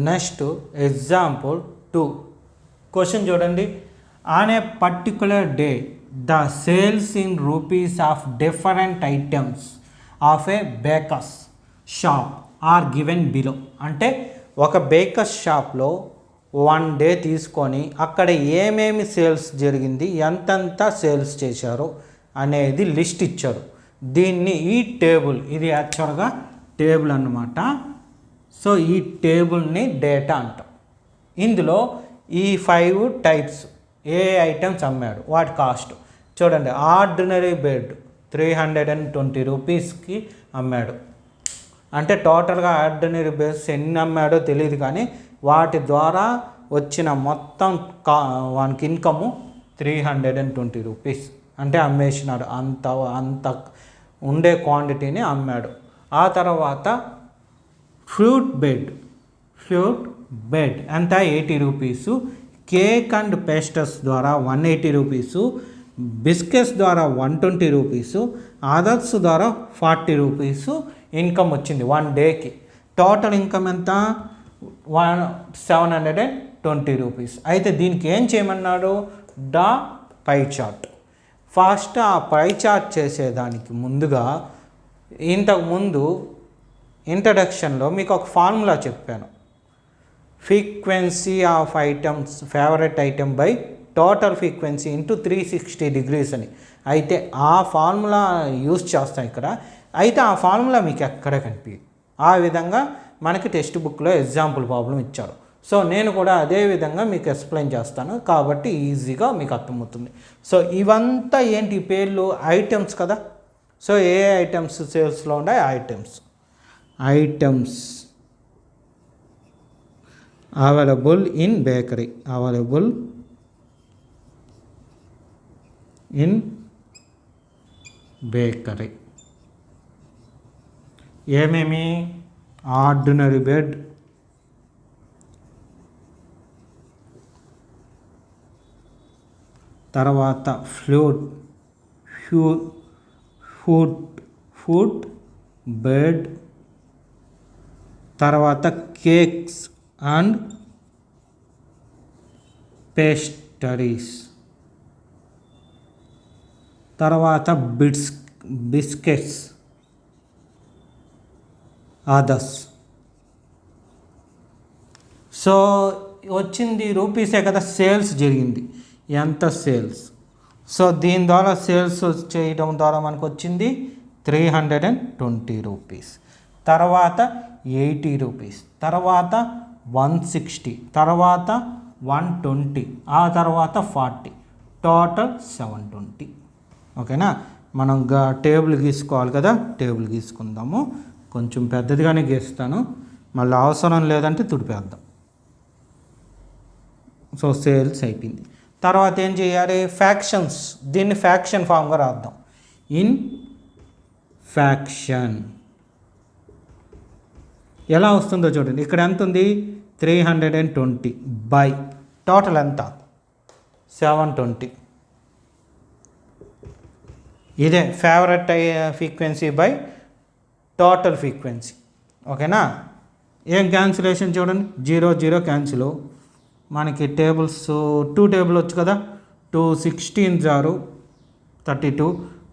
Next example 2 question చూడండి. On a particular day the sales in rupees of different items of a bakers shop are given below. అంటే ఒక baker's షాప్లో 1 day తీసుకొని అక్కడ ఏమేమి sales జరిగింది, ఎంతెంత సేల్స్ చేశారో అనేది లిస్ట్ ఇచ్చారు. దీన్ని ఈ టేబుల్, ఇది యాక్చువల్గా టేబుల్ అన్నమాట. సో ఈ టేబుల్ని డేటా అంటాం. ఇందులో ఈ 5 టైప్స్ ఏ ఐటమ్స్ అమ్మాడు, వాటి కాస్ట్ చూడండి. ఆర్డినరీ బెడ్ 320 రూపీస్కి అమ్మాడు. అంటే టోటల్గా ఆర్డినరీ బెడ్స్ ఎన్ని అమ్మాడో తెలియదు, కానీ వాటి ద్వారా వచ్చిన మొత్తం వానికి ఇన్కము 320 రూపీస్. అంటే అమ్మేసినాడు, అంత ఉండే క్వాంటిటీని అమ్మాడు. ఆ తర్వాత ఫ్రూట్ బెడ్ ఎంత 80 రూపీసు. కేక్ అండ్ పేస్ట్రీస్ ద్వారా 180 రూపీసు. బిస్కెట్స్ ద్వారా 120 రూపీసు. అదర్స్ ద్వారా 40 రూపీసు ఇన్కమ్ వచ్చింది 1 డేకి. టోటల్ ఇన్కమ్ ఎంత 720 రూపీస్. అయితే దీనికి ఏం చేయమన్నాడు, ద పై చార్ట్. ఫస్ట్ ఆ పై చార్ట్ చేసేదానికి ముందుగా ఇంతకుముందు ఇంట్రడక్షన్లో మీకు ఒక ఫార్ములా చెప్పాను. Frequency of items favourite item by total frequency into 360 degrees అని. అయితే ఆ ఫార్ములా యూజ్ చేస్తాం ఇక్కడ. అయితే ఆ ఫార్ములా మీకు ఎక్కడ కనిపించదు. ఆ విధంగా మనకి టెక్స్ట్ బుక్లో ఎగ్జాంపుల్ ప్రాబ్లం ఇచ్చారు. సో నేను కూడా అదే విధంగా మీకు ఎక్స్ప్లెయిన్ చేస్తాను, కాబట్టి ఈజీగా మీకు అర్థమవుతుంది. సో ఇవంతా ఏంటి, పేర్లు ఐటమ్స్ కదా. సో ఏ ఐటమ్స్ సేల్స్లో ఉన్నాయి, ఐటమ్స్ అవైలబుల్ ఇన్ బేకరీ, ఏమేమి, ఆర్డినరీ బెడ్, తర్వాత ఫుడ్ బెడ్, తర్వాత కేక్స్ అండ్ పేస్ట్రీస్, తర్వాత బిస్కెట్స్, అదర్స్. సో వచ్చింది రూపీసే కదా, సేల్స్ జరిగింది, ఎంత సేల్స్. సో దీని ద్వారా సేల్స్ చేయడం ద్వారా మనకు వచ్చింది 320 రూపీస్. తర్వాత 80 రూపీస్, తర్వాత 160, తర్వాత 120, ఆ తర్వాత 40, టోటల్ 720. ఓకేనా. మనం టేబుల్ గీసుకోవాలి కదా, టేబుల్ గీసుకుందాము. కొంచెం పెద్దదిగానే గీస్తాను, మళ్ళీ అవసరం లేదంటే తుడిపేద్దాం. సో సేల్స్ అయిపోయింది. తర్వాత ఏం చేయాలి, ఫ్యాక్షన్స్. దీన్ని ఫ్యాక్షన్ ఫామ్గా రాద్దాం. ఇన్ ఫ్యాక్షన్ ఎలా వస్తుందో చూడండి. ఇక్కడ ఎంత ఉంది, 320 బై టోటల్ ఎంత 720. ఇదే favourite frequency by total frequency. ఓకేనా. ఏం క్యాన్సిలేషన్ చూడండి, 0 0 క్యాన్సిల్. మనకి టేబుల్స్ 2 టేబుల్ వచ్చు కదా. 2 16 జారు 32,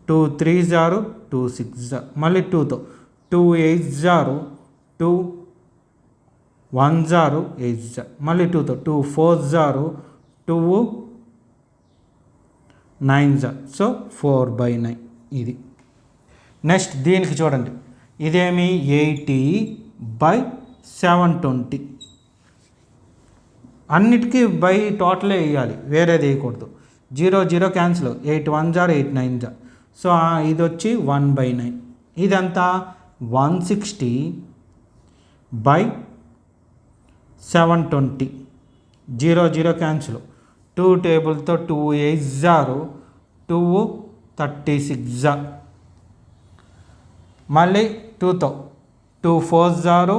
2 3 జారు 2 6, మళ్ళీ 2తో 2 8 జారు 2 1 జారు 8, మళ్ళీ 2తో 2 4 జారు 2 9 జారు. సో 4/9 ఇది. నెక్స్ట్ దీనికి చూడండి, ఇదేమి 80/720. అన్నిటికీ బై టోటలే వేయాలి, వేరేది వేయకూడదు. 0 0 క్యాన్సిల్, 8 1 జార్ 8 9 జార్. సో ఇది వచ్చి 1/9. ఇదంతా 160/720. 0 0 క్యాన్సిల్, 2 టేబుల్తో 2 8 జారు 2 36 జార్, మళ్ళీ 2తో 2 4 జారు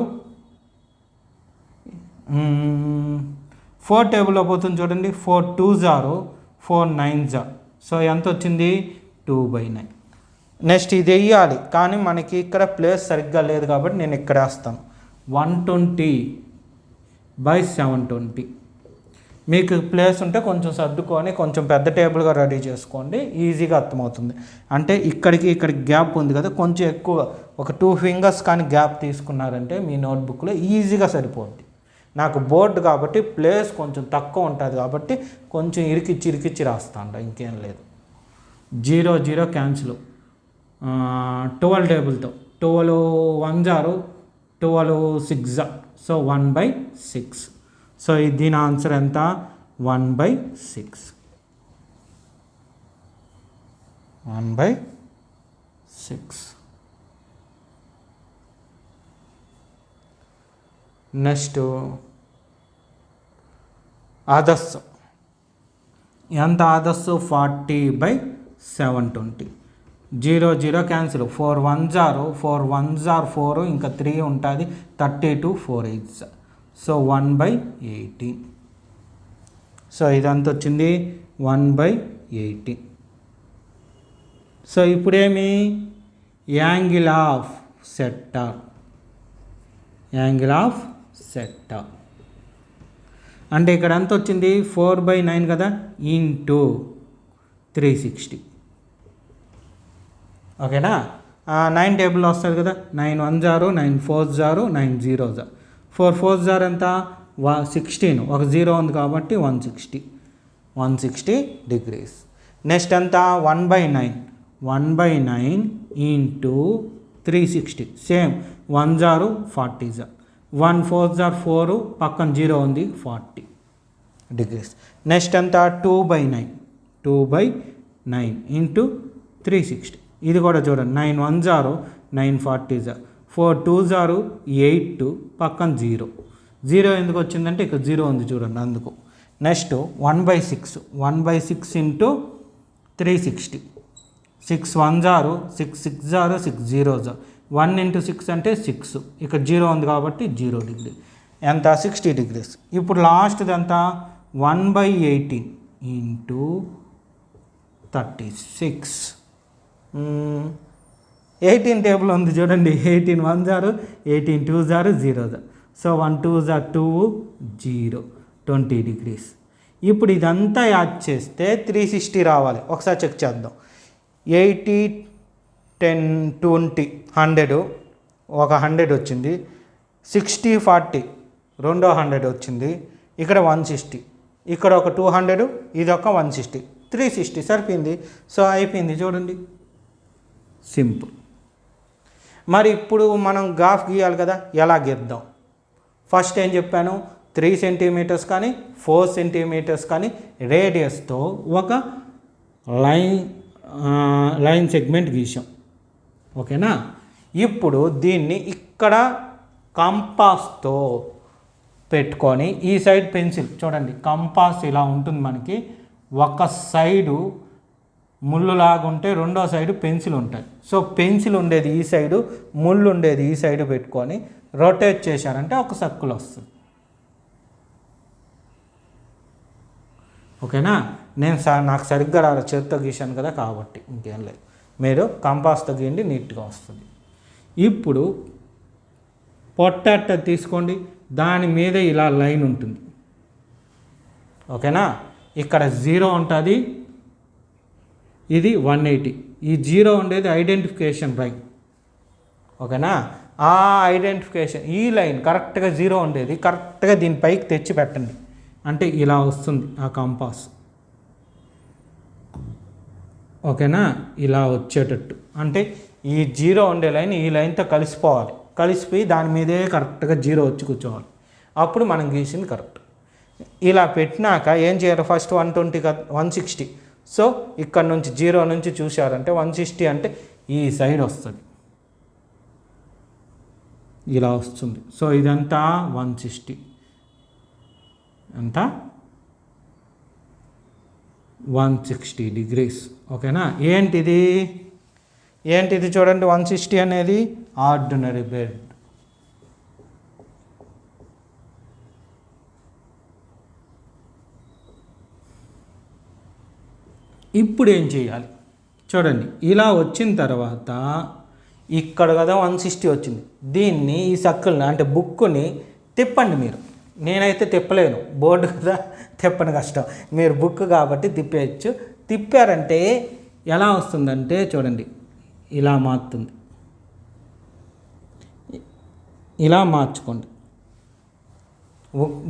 4 టేబుల్లో పోతుంది చూడండి. 4 2 జారు 4 9 జార్. సో ఎంత వచ్చింది, 2/9. నెక్స్ట్ ఇది వేయాలి, కానీ మనకి ఇక్కడ ప్లేస్ సరిగ్గా లేదు కాబట్టి నేను ఇక్కడ వేస్తాను. 120 బై 720. మీకు ప్లేస్ ఉంటే కొంచెం సర్దుకొని కొంచెం పెద్ద టేబుల్గా రెడీ చేసుకోండి, ఈజీగా అర్థమవుతుంది. అంటే ఇక్కడికి గ్యాప్ ఉంది కదా, కొంచెం ఎక్కువ ఒక 2 ఫింగర్స్ కానీ గ్యాప్ తీసుకున్నారంటే మీ నోట్బుక్లో ఈజీగా సరిపోద్ది. నాకు బోర్డు కాబట్టి ప్లేస్ కొంచెం తక్కువ ఉంటుంది కాబట్టి కొంచెం ఇరికిచ్చి రాస్తాను, ఇంకేం లేదు. 0 0 క్యాన్సిల్. 12 టేబుల్తో 12 1 0 12 6 సో 1/6. సో దీని ఆన్సర్ ఎంత? 1/6. 1/6. నెక్స్ట్ ఆదర్శ్. ఎంత ఆదర్శ్? 40/720. 0 0 క్యాన్సిల్. 4 1 0 4 1 0 4 ఇంకా 3 ఉంటుంది, 32 4 8. సో 1/18. సో ఇదంతా వచ్చింది 1/18. సో ఇప్పుడేమి? Angle of sector. Angle of sector అంటే ఇక్కడ ఎంత వచ్చింది? 4/9 కదా, ఇంటూ 360. ఓకేనా? 9 టేబుల్ వస్తుంది కదా, 9 1 0 9 4 0 9 0 0 4 4 0 ఎంత? 16. ఒక 0 ఉంది కాబట్టి 160 degrees. నెక్స్ట్ ఎంత? 1/9 1/9 ఇంటూ 360. సేమ్ 1 0 40 0 1 4 0 4 పక్కన 0 ఉంది, 40 degrees. నెక్స్ట్ ఎంత? 2/9 ఇంటూ 360. ఇది కూడా చూడండి, 9 1 0 9 40 0 4 2 0 8 పక్కన 0 ఎందుకు వచ్చిందంటే ఇక్కడ 0 ఉంది చూడండి, అందుకు. Next 1/6 into 360. 6 1 0 6 6 0 6 0 0 1 ఇంటూ 6 అంటే 6. ఇక్కడ 0 ఉంది కాబట్టి 0 డిగ్రీ. ఎంత? 60 degrees. ఇప్పుడు లాస్ట్ది ఎంత? 1/18 ఇంటూ 36. 18 టేబుల్ ఉంది చూడండి, 18 1 0 18 2 0 0 0. So 1 2 0 2 0 20 degrees. ఇప్పుడు ఇదంతా యాడ్ చేస్తే 360 రావాలి. ఒకసారి చెక్ చేద్దాం. 80 10 20 100 ఒక 100 వచ్చింది. 60 40 రెండో 100 వచ్చింది. ఇక్కడ 160, ఇక్కడ ఒక 200, ఇది ఒక 160, 360 సరిపోయింది. సో అయిపోయింది చూడండి, సింపుల్. మరి ఇప్పుడు మనం గ్రాఫ్ గీయాలి కదా, ఎలా గీద్దాం? ఫస్ట్ ఏం చెప్పాను? 3 సెంటీమీటర్స్ కానీ 4 సెంటీమీటర్స్ కానీ రేడియస్తో ఒక లైన్ సెగ్మెంట్ గీసాం. ఓకేనా? ఇప్పుడు దీన్ని ఇక్కడ కంపాస్తో పెట్టుకొని ఈ సైడ్ పెన్సిల్ చూడండి, కంపాస్ ఇలా ఉంటుంది మనకి. ఒక సైడు ముళ్ళులాగా ఉంటే రెండో సైడు పెన్సిల్ ఉంటుంది. సో పెన్సిల్ ఉండేది ఈ సైడు, ముళ్ళు ఉండేది ఈ సైడు పెట్టుకొని రొటేట్ చేశారంటే ఒక సర్కిల్ వస్తుంది. ఓకేనా? నాకు సరిగ్గా రాదు, చేత్తో గీశాను కదా కాబట్టి ఇంకేం లేదు. మీరు కంపాస్తో గీయండి, నీట్గా వస్తుంది. ఇప్పుడు పొట్టాట తీసుకోండి, దాని మీద ఇలా లైన్ ఉంటుంది. ఓకేనా? ఇక్కడ 0 ఉంటుంది, ఇది 180. ఈ 0 ఉండేది ఐడెంటిఫికేషన్ లైన్. ఓకేనా? ఆ ఐడెంటిఫికేషన్ ఈ లైన్ కరెక్ట్గా 0 ఉండేది కరెక్ట్గా దీని పైకి తెచ్చి పెట్టండి, అంటే ఇలా వస్తుంది ఆ కంపాస్. ఓకేనా? ఇలా వచ్చేటట్టు, అంటే ఈ 0 ఉండే లైన్ ఈ లైన్తో కలిసిపోవాలి. కలిసిపోయి దాని మీదే కరెక్ట్గా 0 వచ్చి కూర్చోవాలి. అప్పుడు మనం గీసింది కరెక్ట్. ఇలా పెట్టినాక ఏం చేయాలి? ఫస్ట్ 120 160. సో ఇక్కడ నుంచి 0 నుంచి చూశారంటే 160 అంటే ఈ సైడ్ వస్తుంది, ఇలా వస్తుంది. సో ఇదంతా 160, అంతా 160 degrees. ఓకేనా? ఏంటిది చూడండి, 160 అనేది ఆర్డినరీ బెడ్. ఇప్పుడు ఏం చేయాలి చూడండి, ఇలా వచ్చిన తర్వాత ఇక్కడ కదా 160 వచ్చింది, దీన్ని ఈ సర్కిల్ని అంటే బుక్ని తిప్పండి. మీరు నేనైతే తిప్పలేను, బోర్డు కదా, తిప్పని కష్టం. మీరు బుక్ కాబట్టి తిప్పేయచ్చు. తిప్పారంటే ఎలా వస్తుందంటే చూడండి, ఇలా మారుతుంది. ఇలా మార్చుకోండి,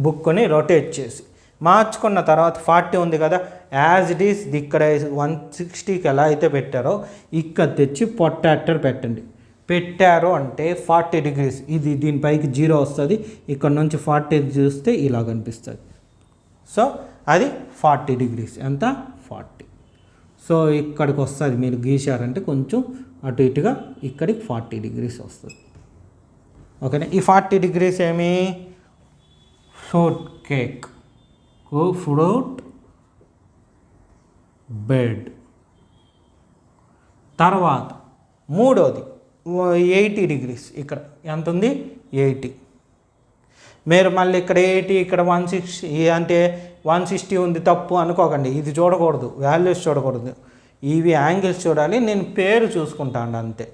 బుక్ని రొటేట్ చేసి మార్చుకున్న తర్వాత 40 ఉంది కదా, యాజ్ ఇట్ ఈస్ ఇక్కడ 160కి ఎలా అయితే పెట్టారో ఇక్కడ తెచ్చి పొట్టాటర్ పెట్టండి. పెట్టారు అంటే 40 degrees, ఇది దీనిపైకి 0 వస్తుంది. ఇక్కడ నుంచి 40 చూస్తే ఇలా కనిపిస్తుంది. సో అది 40 degrees. ఎంత? 40. సో ఇక్కడికి వస్తుంది, మీరు గీశారంటే కొంచెం అటు ఇటుగా ఇక్కడికి 40 degrees వస్తుంది. ఓకేనా? ఈ 40 degrees ఏమి? Fruit cake, fruit bed. తర్వాత మూడోది 80 degrees. ఇక్కడ ఎంత ఉంది? 80. మీరు మళ్ళీ ఇక్కడ 80, ఇక్కడ 160 అంటే 160 ఉంది తప్పు అనుకోకండి. ఇది చూడకూడదు, వాల్యూస్ చూడకూడదు, ఇవి యాంగిల్స్ చూడాలి. నేను పేరు చూసుకుంటాను అంతే.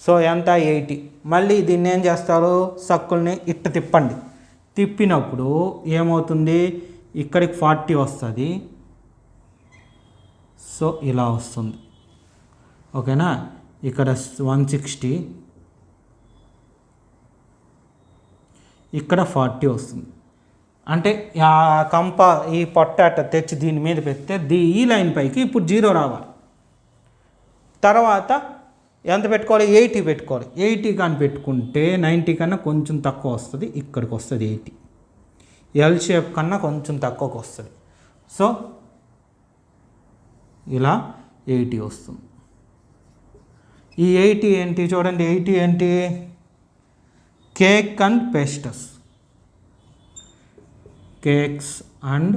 సో ఎంత? 80. మళ్ళీ దీన్ని ఏం చేస్తారు? సర్కిల్ని ఇట్ట తిప్పండి. తిప్పినప్పుడు ఏమవుతుంది? ఇక్కడికి 40 వస్తుంది. సో ఇలా వస్తుంది. ఓకేనా? ఇక్కడ 160, ఇక్కడ 40 వస్తుంది. అంటే ఈ పొట్టాట తెచ్చి దీని మీద పెడితే ఈ లైన్ పైకి ఇప్పుడు 0 రావాలి. తర్వాత ఎంత పెట్టుకోవాలి? 80 పెట్టుకోవాలి. 80 కానీ పెట్టుకుంటే 90 కన్నా కొంచెం తక్కువ వస్తుంది. ఇక్కడికి వస్తుంది 80. ఎల్ షేప్ కన్నా కొంచెం తక్కువకి వస్తుంది. సో ఇలా 80 వస్తుంది. ఈ 80 ఏంటి చూడండి? 80 ఏంటి? Cake and pastries, cakes and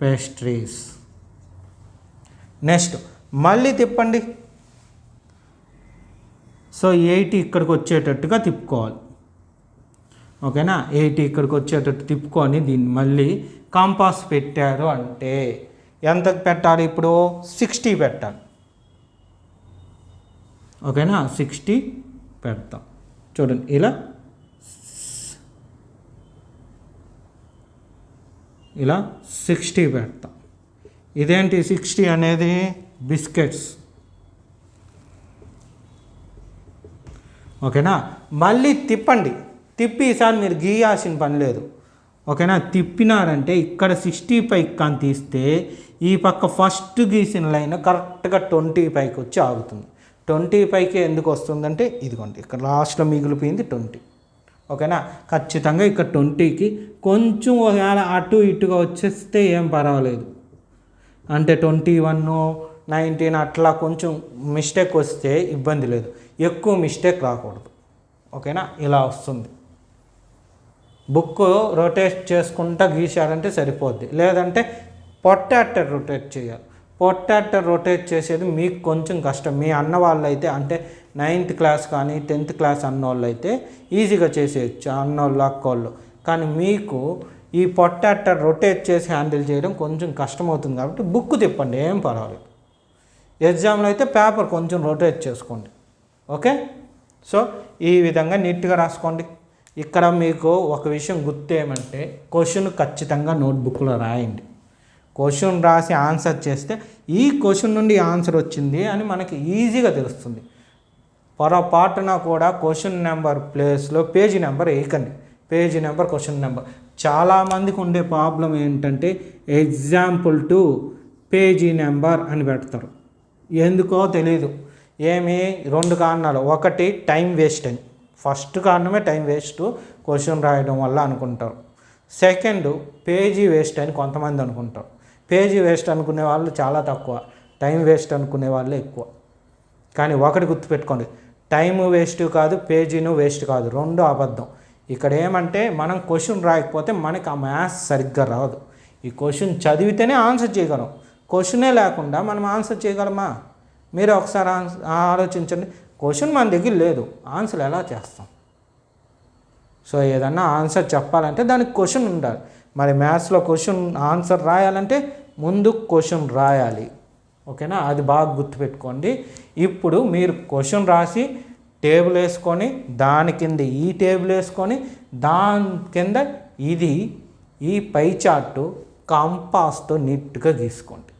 pastries. Next మళ్ళీ తిప్పండి. సో 80 ఇక్కడికి వచ్చేటట్టుగా తిప్పుకోవాలి. ఓకేనా? 80 ఇక్కడికి వచ్చేటట్టు తిప్పుకొని దీన్ని మళ్ళీ కాంపాస్ పెట్టారు అంటే ఎంత పెట్టాలి? ఇప్పుడు 60 పెట్టాలి. ఓకేనా? 60 పెడతాం. చూడండి, ఇలా 60 పెడతాం. ఇదేంటి 60 అనేది? బిస్కెట్స్. ఓకేనా? మళ్ళీ తిప్పండి. తిప్పి ఈసారి మీరు గీయాల్సిన పని లేదు. ఓకేనా? తిప్పినారంటే ఇక్కడ 65 కానీ తీస్తే ఈ పక్క ఫస్ట్ గీసిన లైన్ కరెక్ట్గా 25కి వచ్చి ఆగుతుంది. 25కి ఎందుకు వస్తుందంటే ఇదిగోండి, ఇక్కడ లాస్ట్లో మిగిలిపోయింది 20. ఓకేనా? ఖచ్చితంగా ఇక్కడ 20కి కొంచెం ఒకవేళ అటు ఇటుగా వచ్చేస్తే ఏం పర్వాలేదు. అంటే 21, 19 అట్లా కొంచెం మిస్టేక్ వస్తే ఇబ్బంది లేదు, ఎక్కువ మిస్టేక్ రాకూడదు. ఓకేనా? ఇలా వస్తుంది. బుక్ రొటేట్ చేసుకుంటా గీశారంటే సరిపోద్ది. లేదంటే పొట్టాటర్ రొటేట్ చేయాలి. పొట్టాటర్ రొటేట్ చేసేది మీకు కొంచెం కష్టం. మీ అన్న వాళ్ళు అయితే, అంటే 9th క్లాస్ కానీ 10th క్లాస్ అన్నోళ్ళు అయితే ఈజీగా చేసేయచ్చు, అన్నోళ్ళు అక్కోళ్ళు. కానీ మీకు ఈ పొట్టాటర్ రొటేట్ చేసి హ్యాండిల్ చేయడం కొంచెం కష్టమవుతుంది. కాబట్టి బుక్ తిప్పండి, ఏం పర్వాలేదు. ఎగ్జామ్లో అయితే పేపర్ కొంచెం రొటేట్ చేసుకోండి. ఓకే? సో ఈ విధంగా నీట్గా రాసుకోండి. ఇక్కడ మీకు ఒక విషయం గుర్తు ఏమంటే, క్వశ్చన్ ఖచ్చితంగా నోట్బుక్లో రాయండి. క్వశ్చన్ రాసి ఆన్సర్ చేస్తే ఈ క్వశ్చన్ నుండి ఆన్సర్ వచ్చింది అని మనకి ఈజీగా తెలుస్తుంది. పొరపాటున కూడా క్వశ్చన్ నెంబర్ ప్లేస్లో పేజీ నెంబర్ వేయకండి. Page number, question number. చాలామందికి ఉండే ప్రాబ్లం ఏంటంటే ఎగ్జాంపుల్ 2 పేజీ నెంబర్ అని పెడతారు. ఎందుకో తెలీదు. ఏమి? 2 కారణాలు. ఒకటి టైం వేస్ట్ అని, ఫస్ట్ కారణమే టైం వేస్ట్, క్వశ్చన్ రాయడం వల్ల అనుకుంటారు. సెకండ్ పేజీ వేస్ట్ అని కొంతమంది అనుకుంటారు. పేజీ వేస్ట్ అనుకునే వాళ్ళు చాలా తక్కువ, టైం వేస్ట్ అనుకునే వాళ్ళే ఎక్కువ. కానీ ఒకటి గుర్తుపెట్టుకోండి, టైం వేస్ట్ కాదు, పేజీను వేస్ట్ కాదు, 2 అబద్ధం. ఇక్కడ ఏమంటే మనం క్వశ్చన్ రాయకపోతే మనకి ఆ మ్యాథ్స్ సరిగ్గా రాదు. ఈ క్వశ్చన్ చదివితేనే ఆన్సర్ చేయగలం. క్వశ్చనే లేకుండా మనం ఆన్సర్ చేయగలమా? మీరు ఒకసారి ఆలోచించండి. క్వశ్చన్ మన దగ్గర లేదు, ఆన్సర్ ఎలా చేస్తాం? సో ఏదన్నా ఆన్సర్ చెప్పాలంటే దానికి క్వశ్చన్ ఉండాలి. మరి మ్యాథ్స్లో క్వశ్చన్ ఆన్సర్ రాయాలంటే ముందు క్వశ్చన్ రాయాలి. ఓకేనా? అది బాగా గుర్తుపెట్టుకోండి. ఇప్పుడు మీరు క్వశ్చన్ రాసి టేబుల్ వేసుకొని దాని కింద ఈ టేబుల్ వేసుకొని దాని కింద ఇది ఈ పై చార్టు కంపాస్తో నీట్గా గీసుకోండి.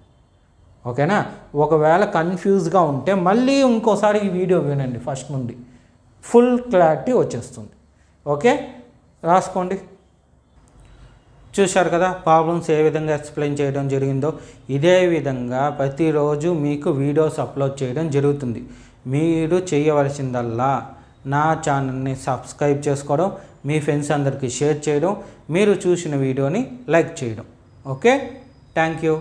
ఓకేనా? ఒకవేళ కన్ఫ్యూజ్గా ఉంటే మళ్ళీ ఇంకోసారి ఈ వీడియో వినండి ఫస్ట్ నుండి, ఫుల్ క్లారిటీ వచ్చేస్తుంది. ఓకే, రాసుకోండి. చూశారు కదా ప్రాబ్లమ్స్ ఏ విధంగా ఎక్స్ప్లెయిన్ చేయడం జరిగిందో. ఇదే విధంగా ప్రతిరోజు మీకు వీడియోస్ అప్లోడ్ చేయడం జరుగుతుంది. మీరు చేయవలసిందల్లా నా ఛానల్ని సబ్స్క్రైబ్ చేసుకోవడం, మీ ఫ్రెండ్స్ అందరికీ షేర్ చేయడం, మీరు చూసిన వీడియోని లైక్ చేయడం. Okay, thank you.